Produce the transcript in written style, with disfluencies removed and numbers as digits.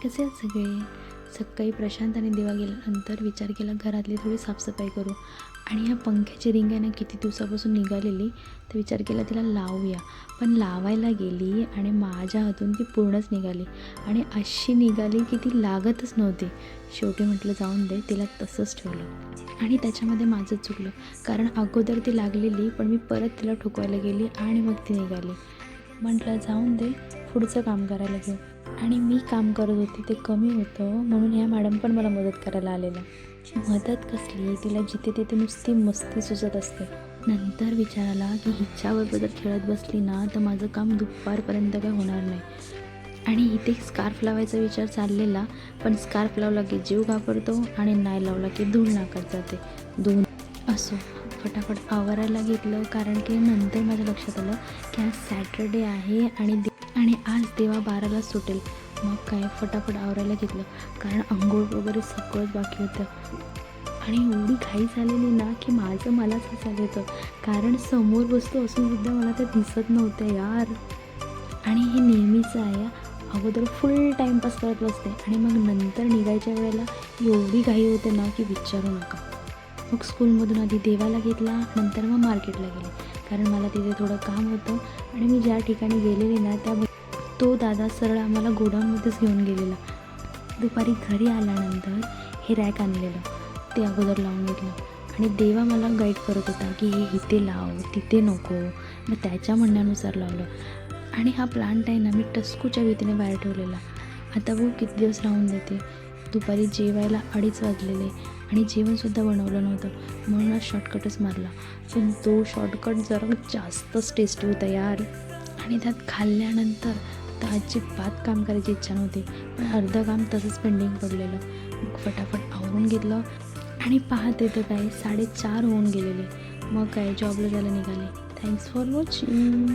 कसे आहेत सगळे? सकाळी प्रशांत आणि देवा गेल्यानंतर विचार केला घरातली थोडी साफसफाई करू. आणि ह्या पंख्याची रिंग आहे ना किती दिवसापासून निघालेली, तर विचार केला तिला लावूया. पण लावायला गेली आणि माझ्या हातून ती पूर्णच निघाली आणि अशी निघाली की ती लागतच नव्हती. शेवटी म्हटलं जाऊन दे, तिला तसंच ठेवलं. आणि त्याच्यामध्ये माझंच चुकलं, कारण अगोदर ती लागलेली पण मी परत तिला ठोकवायला गेली आणि मग ती निघाली. म्हटलं जाऊन दे, पुढचं काम करायला घेऊ. आणि मी काम करत होते ते कमी होतं म्हणून ह्या मॅडम पण मला मदत करायला आलेल्या. मदत कसली, तिला जिथे तिथे नुसती मस्ती सुचत असते. नंतर विचार आला की हिच्याबरोबर जर खेळत बसली ना तर माझं काम दुपारपर्यंत काय होणार नाही. आणि इथे स्कार्फ लावायचा विचार चाललेला, पण स्कार्फ लावला की जीव घाबरतो आणि नाही लावला की धूळ नाकात जाते. दोन असो, फटाफट आवरायला घेतलं, कारण की नंतर माझ्या लक्षात आलं की आज सॅटर्डे आहे आणि आज देवा 12ला सुटेल. मग काय फटाफट आवरायला घेतलं, कारण आंघोळ वगैरे सगळंच बाकी होतं. आणि एवढी घाई झालेली ना की मलाच हसायला येतं, कारण समोर वस्तू असूनसुद्धा मला त्या दिसत नव्हत्या यार. आणि हे नेहमीचं आहे. अगोदर फुल टाईमपास करत बसते आणि मग नंतर निघायच्या वेळेला एवढी घाई होते ना की विचारू नका. मग स्कूलमधून आधी देवाला घेतला, नंतर मग मार्केटला गेले, कारण मला तिथे थोडं काम होतं. आणि मी ज्या ठिकाणी गेलेली ना तो दादा सरळ आम्हाला गोडाऊनमध्येच घेऊन गेलेला. दुपारी घरी आल्यानंतर हे रॅक आणलेलं, ते अगोदर लावून घेतलं. आणि देवा मला गाईड करत होता की हे इथे लाव, तिथे नको. मग त्याच्या म्हणण्यानुसार लावलं. आणि हा प्लांट आहे ना मी टस्कूच्या भीतीने बाहेर ठेवलेला. आता बघू किती दिवस राहून देते. दुपारी जेवायला 2:30 वाजलेले आणि जेवणसुद्धा बनवलं नव्हतं, म्हणून शॉर्टकटच मारला. पण तो शॉर्टकट जरा जास्तच टेस्टी होता यार. आणि त्यात खाल्ल्यानंतर तर अजिबात काम करायची इच्छा नव्हती, पण अर्धं काम तसंच पेंडिंग पडलेलं. मग फटाफट आवरून घेतलं आणि पाहत येतं काय 4:30 होऊन गेलेले. मग काय जॉबला जायला निघाले. Thanks for watching.